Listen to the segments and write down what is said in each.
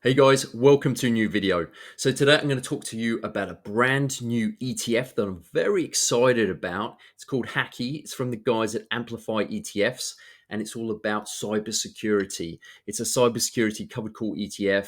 Hey guys, welcome to a new video. So today I'm going to talk to you about a brand new ETF that I'm very excited about. It's called HAKY. It's from the guys at Amplify ETFs, and it's all about cybersecurity. It's a cybersecurity covered call ETF.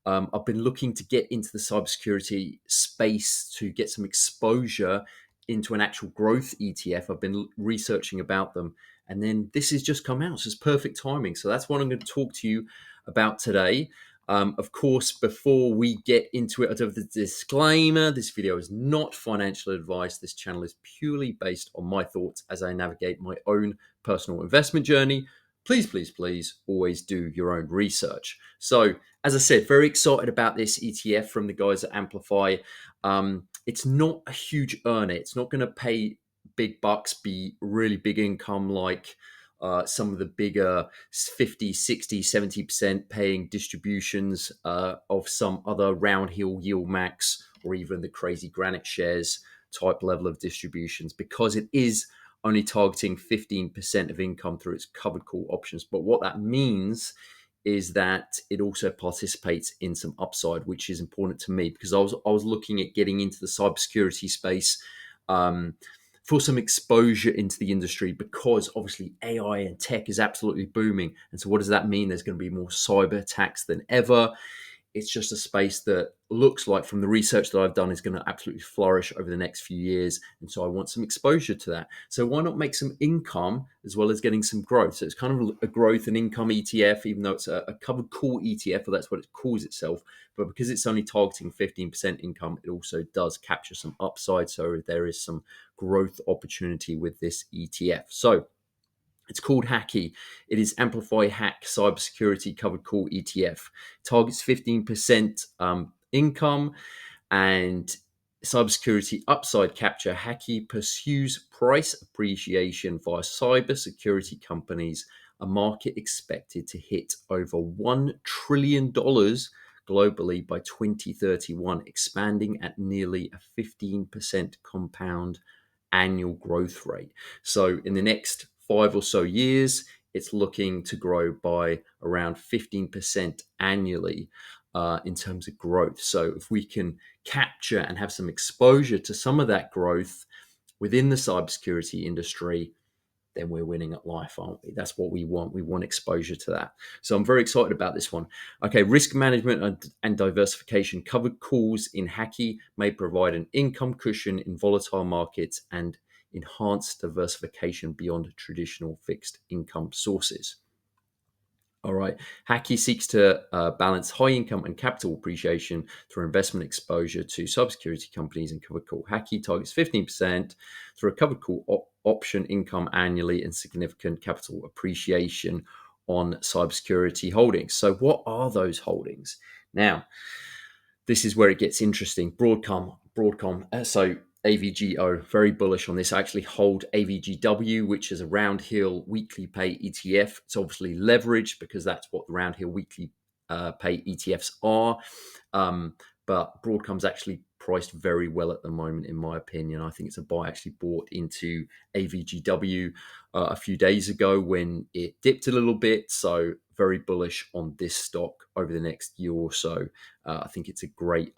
I've been looking to get into the cybersecurity space to get some exposure into an actual growth ETF. I've been researching about them, and then this has just come out. So it's perfect timing. So that's what I'm going to talk to you about today. Of course, before we get into it, I do have the disclaimer. This video is not financial advice. This channel is purely based on my thoughts as I navigate my own personal investment journey. Please, please, please always do your own research. So, as I said, very excited about this ETF from the guys at Amplify. It's not a huge earner. It's not going to pay big bucks, be really big income like some of the bigger 50, 60, 70% paying distributions of some other round hill yield max or even the crazy granite shares type level of distributions, because it is only targeting 15% of income through its covered call options. But what that means is that it also participates in some upside, which is important to me because I was looking at getting into the cybersecurity space. For some exposure into the industry, because obviously AI and tech is absolutely booming. And so what does that mean? There's going to be more cyber attacks than ever. It's just a space that looks like, from the research that I've done, is going to absolutely flourish over the next few years. And so I want some exposure to that. So why not make some income as well as getting some growth? So it's kind of a growth and income ETF, even though it's a covered call ETF, or that's what it calls itself. But because it's only targeting 15% income, it also does capture some upside. So there is some growth opportunity with this ETF. So it's called HAKY. It is Amplify Hack Cybersecurity Covered Call ETF. Targets 15% income and cybersecurity upside capture. HAKY pursues price appreciation via cybersecurity companies, a market expected to hit over $1 trillion globally by 2031, expanding at nearly a 15% compound annual growth rate. So in the next 5 or so years, it's looking to grow by around 15% annually in terms of growth. So if we can capture and have some exposure to some of that growth within the cybersecurity industry, then we're winning at life, aren't we? That's what we want. We want exposure to that. So I'm very excited about this one. Okay, risk management and diversification. Covered calls in HAKY may provide an income cushion in volatile markets and enhance diversification beyond traditional fixed income sources. All right. HAKY seeks to balance high income and capital appreciation through investment exposure to cybersecurity companies and covered call. HAKY targets 15% through a covered call option income annually and significant capital appreciation on cybersecurity holdings. So, what are those holdings? Now, this is where it gets interesting. Broadcom. So AVGO, very bullish on this. I actually hold AVGW, which is a round hill weekly pay ETF. It's obviously leveraged because that's what the round hill weekly pay ETFs are. But Broadcom's actually priced very well at the moment, in my opinion. I think it's a buy. I actually bought into AVGW a few days ago when it dipped a little bit. So very bullish on this stock over the next year or so. I think it's a great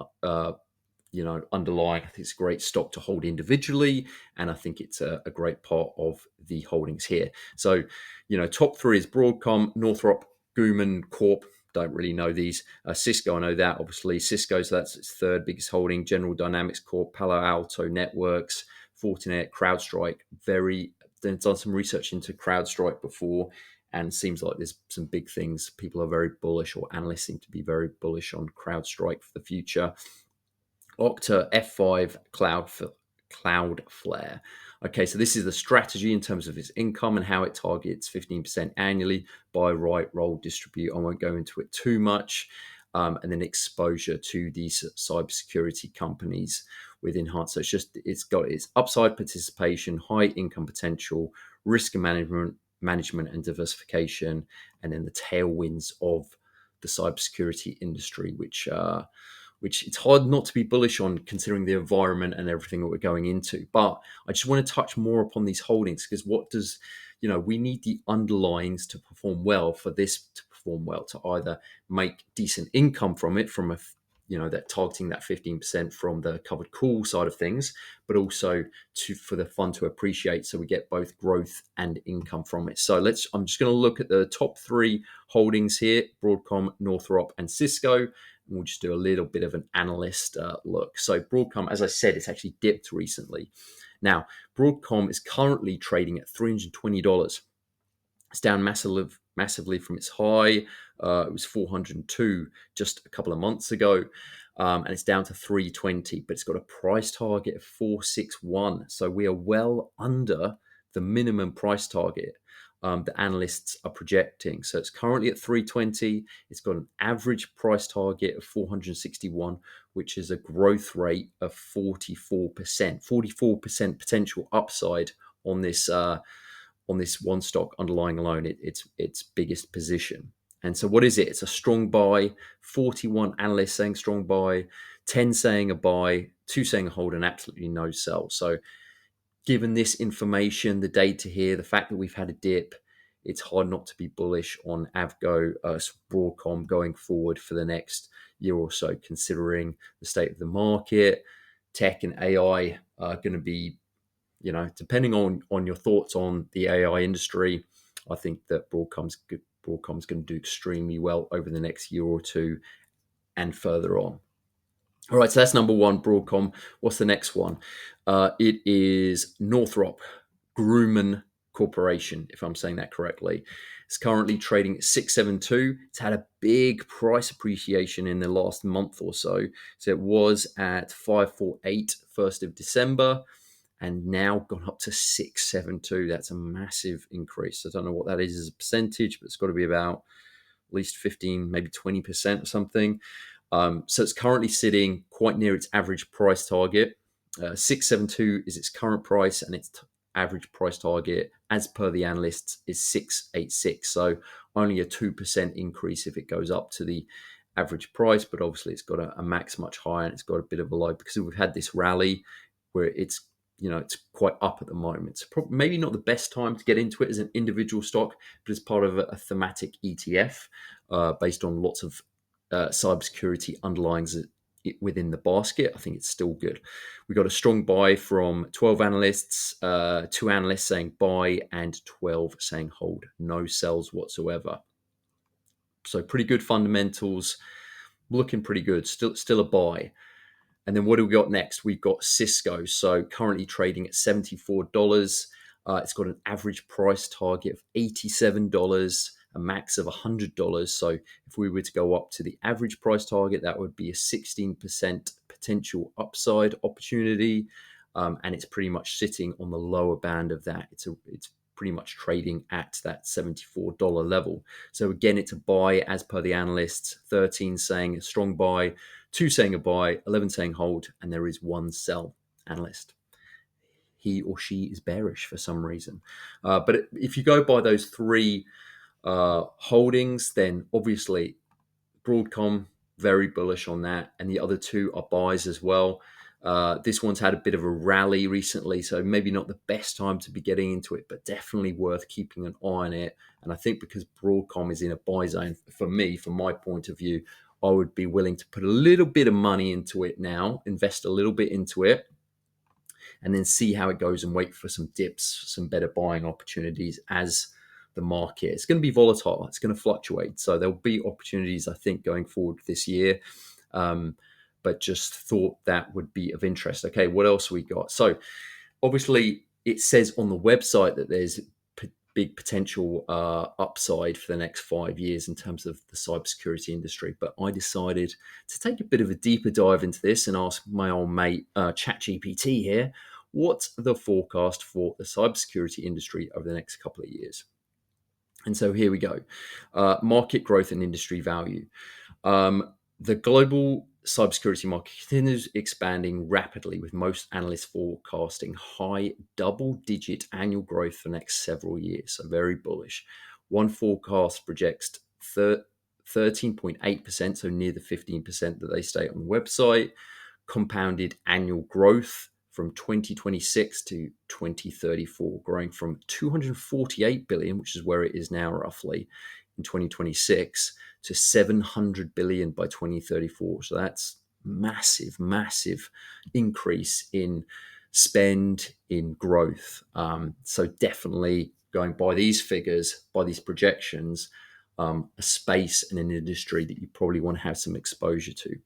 underlying. I think it's a great stock to hold individually, and I think it's a great part of the holdings here. So, top three is Broadcom, Northrop Grumman Corp. Don't really know these. Cisco, I know that, obviously. Cisco, so that's its third biggest holding. General Dynamics Corp, Palo Alto Networks, Fortinet, CrowdStrike. Done some research into CrowdStrike before, and it seems like there's some big things. People are very bullish, or analysts seem to be very bullish on CrowdStrike for the future. Okta F5 Cloudflare. Okay, so this is the strategy in terms of its income and how it targets 15% annually. Buy, write, roll, distribute. I won't go into it too much. And then exposure to these cybersecurity companies with enhanced. So it's got its upside participation, high income potential, risk management and diversification, and then the tailwinds of the cybersecurity industry, which it's hard not to be bullish on considering the environment and everything that we're going into. But I just want to touch more upon these holdings because we need the underlyings to perform well for this to perform well, to either make decent income from it, from that targeting that 15% from the covered call side of things, but also for the fund to appreciate, so we get both growth and income from it. So I'm just going to look at the top 3 holdings here: Broadcom, Northrop, and Cisco. And we'll just do a little bit of an analyst look. So Broadcom, as I said, it's actually dipped recently. Now, Broadcom is currently trading at $320. It's down massively from its high. It was 402 just a couple of months ago, and it's down to 320. But it's got a price target of 461. So we are well under the minimum price target the analysts are projecting. So it's currently at 320. It's got an average price target of 461, which is a growth rate of 44%. 44% potential upside on this one stock underlying alone, its biggest position. And so what is it? It's a strong buy. 41 analysts saying strong buy, 10 saying a buy, 2 saying a hold, and absolutely no sell. So given this information, the data here, the fact that we've had a dip, it's hard not to be bullish on Broadcom going forward for the next year or so, considering the state of the market. Tech and AI are going to be, depending on your thoughts on the AI industry, I think that Broadcom's going to do extremely well over the next year or two and further on. All right, so that's number 1, Broadcom. What's the next one? It is Northrop Grumman Corporation, if I'm saying that correctly. It's currently trading at 672. It's had a big price appreciation in the last month or so. So it was at 548 1st of December and now gone up to 672. That's a massive increase. I don't know what that is as a percentage, but it's got to be about at least 15, maybe 20% or something. So it's currently sitting quite near its average price target. 672 is its current price, and its average price target, as per the analysts, is 686. So only a 2% increase if it goes up to the average price, but obviously it's got a max much higher, and it's got a bit of a low because we've had this rally where it's quite up at the moment. So maybe not the best time to get into it as an individual stock, but as part of a thematic ETF based on lots of cybersecurity underlyings within the basket. I think it's still good. We got a strong buy from 12 analysts, 2 analysts saying buy and 12 saying hold. No sells whatsoever. So pretty good fundamentals, looking pretty good. Still a buy. And then what do we got next? We've got Cisco. So currently trading at $74. It's got an average price target of $87, a max of $100. So if we were to go up to the average price target, that would be a 16% potential upside opportunity. And it's pretty much sitting on the lower band of that. It's pretty much trading at that $74 level. So again, it's a buy as per the analysts, 13 saying a strong buy, 2 saying a buy, 11 saying hold, and there is 1 sell analyst. He or she is bearish for some reason. But if you go by those 3 holdings, then obviously Broadcom, very bullish on that, and the other 2 are buys as well. This one's had a bit of a rally recently, so maybe not the best time to be getting into it, but definitely worth keeping an eye on it. And I think because Broadcom is in a buy zone, for me, from my point of view, I would be willing to put a little bit of money into it now, invest a little bit into it, and then see how it goes and wait for some dips, some better buying opportunities as the market. It's going to be volatile. It's going to fluctuate. So there'll be opportunities, I think, going forward this year. But just thought that would be of interest. Okay, what else we got? So obviously it says on the website that there's big potential upside for the next 5 years in terms of the cybersecurity industry. But I decided to take a bit of a deeper dive into this and ask my old mate ChatGPT here, what's the forecast for the cybersecurity industry over the next couple of years? And so here we go. Market growth and industry value. The global cybersecurity market continues expanding rapidly, with most analysts forecasting high double-digit annual growth for the next several years. So very bullish. One forecast projects 13.8%, so near the 15% that they state on the website, compounded annual growth from 2026 to 2034, growing from 248 billion, which is where it is now roughly, in 2026 to 700 billion by 2034. So that's massive increase in spend, in growth. So definitely going by these figures, by these projections, a space and an industry that you probably want to have some exposure to.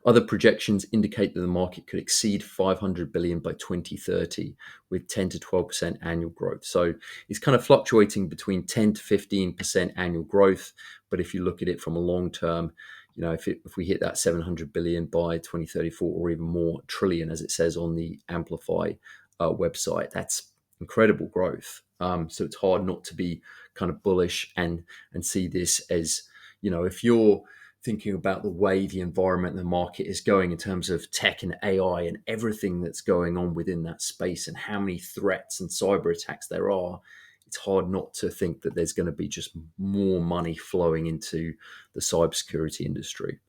Other projections indicate that the market could exceed 500 billion by 2030 with 10 to 12% annual growth. So it's kind of fluctuating between 10 to 15% annual growth. But if you look at it from a long term, if we hit that 700 billion by 2034 or even more trillion, as it says on the Amplify website, that's incredible growth. So it's hard not to be kind of bullish and see this as, if you're thinking about the way the environment and the market is going in terms of tech and AI and everything that's going on within that space and how many threats and cyber attacks there are, it's hard not to think that there's going to be just more money flowing into the cybersecurity industry,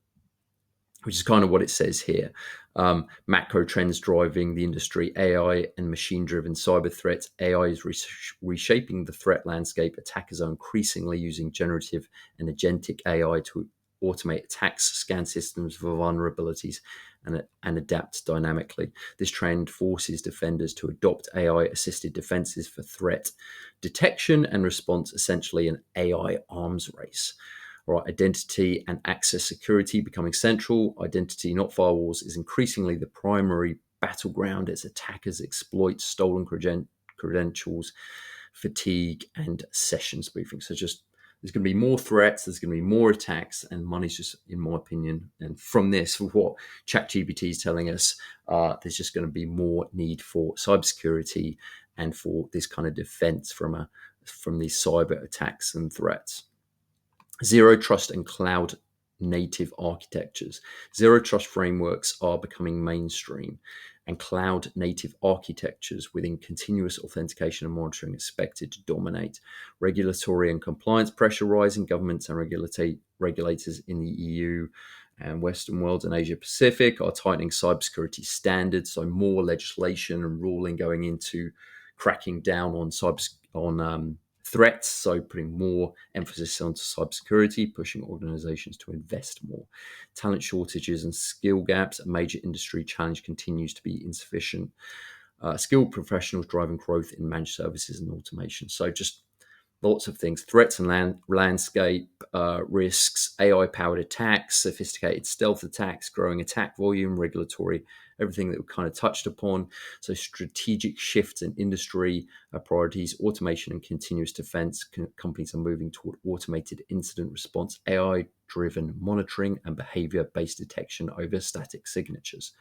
which is kind of what it says here. Macro trends driving the industry: AI and machine-driven cyber threats. AI is reshaping the threat landscape. Attackers are increasingly using generative and agentic AI to automate attacks, scan systems for vulnerabilities, and adapt dynamically. This trend forces defenders to adopt AI-assisted defenses for threat detection and response, essentially an AI arms race. All right, identity and access security becoming central. Identity, not firewalls, is increasingly the primary battleground as attackers exploit stolen credentials, fatigue, and session spoofing. So just there's going to be more threats, there's going to be more attacks, and money's just, in my opinion, and from this, what ChatGPT is telling us, there's just going to be more need for cybersecurity and for this kind of defense from these cyber attacks and threats. Zero trust and cloud native architectures. Zero trust frameworks are becoming mainstream, and cloud native architectures within continuous authentication and monitoring expected to dominate. Regulatory and compliance pressure rising. Governments and regulators in the EU and Western world and Asia Pacific are tightening cybersecurity standards. So more legislation and ruling going into cracking down on threats, so putting more emphasis onto cybersecurity, pushing organizations to invest more. Talent shortages and skill gaps, a major industry challenge, continues to be insufficient. Skilled professionals driving growth in managed services and automation. So just lots of things: threats and landscape, risks, AI-powered attacks, sophisticated stealth attacks, growing attack volume, regulatory, everything that we kind of touched upon. So strategic shifts in industry priorities, automation and continuous defense. Companies are moving toward automated incident response, AI-driven monitoring, and behavior-based detection over static signatures.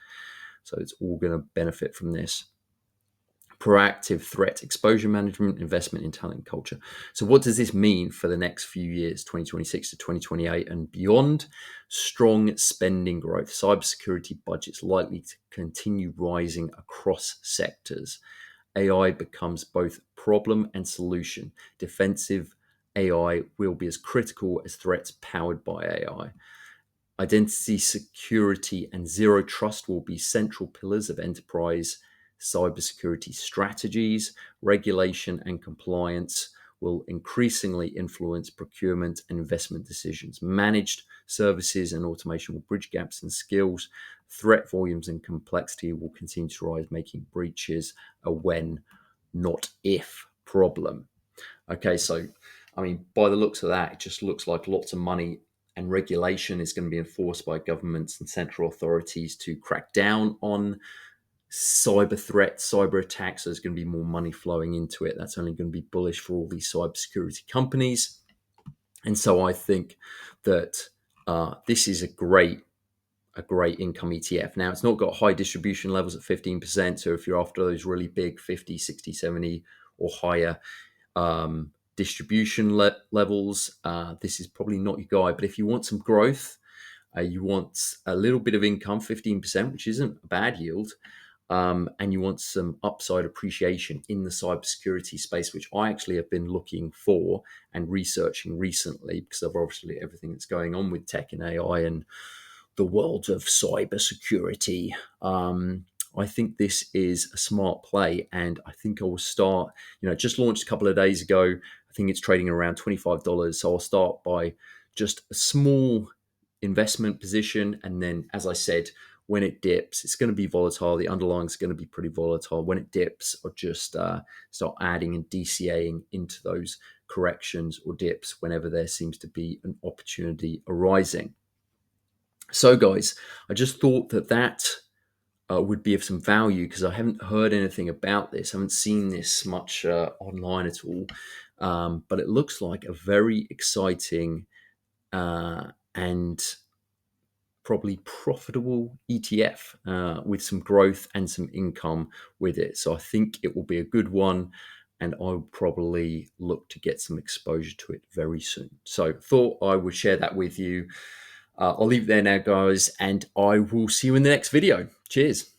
So it's all going to benefit from this. Proactive threat exposure management, investment in talent and culture. So what does this mean for the next few years, 2026 to 2028 and beyond? Strong spending growth. Cybersecurity budgets likely to continue rising across sectors. AI becomes both problem and solution. Defensive AI will be as critical as threats powered by AI. Identity security and zero trust will be central pillars of enterprise cybersecurity strategies. Regulation and compliance will increasingly influence procurement and investment decisions. Managed services and automation will bridge gaps in skills. Threat volumes and complexity will continue to rise, making breaches a when, not if problem. Okay, so, by the looks of that, it just looks like lots of money and regulation is going to be enforced by governments and central authorities to crack down on cyber threats, cyber attacks. There's going to be more money flowing into it. That's only going to be bullish for all these cybersecurity companies. And so I think that this is a great income ETF. Now, it's not got high distribution levels at 15%. So if you're after those really big 50, 60, 70 or higher distribution levels, this is probably not your guy. But if you want some growth, you want a little bit of income, 15%, which isn't a bad yield, and you want some upside appreciation in the cybersecurity space, which I actually have been looking for and researching recently because of obviously everything that's going on with tech and AI and the world of cybersecurity. I think this is a smart play, and I think I will start, just launched a couple of days ago, I think it's trading around $25. So I'll start by just a small investment position. And then, as I said, when it dips, it's going to be volatile. The underlying is going to be pretty volatile. When it dips, or just start adding and DCAing into those corrections or dips whenever there seems to be an opportunity arising. So, guys, I just thought that would be of some value, because I haven't heard anything about this. I haven't seen this much online at all. But it looks like a very exciting and probably profitable ETF with some growth and some income with it. So I think it will be a good one, and I'll probably look to get some exposure to it very soon. So thought I would share that with you. I'll leave it there now, guys, and I will see you in the next video. Cheers.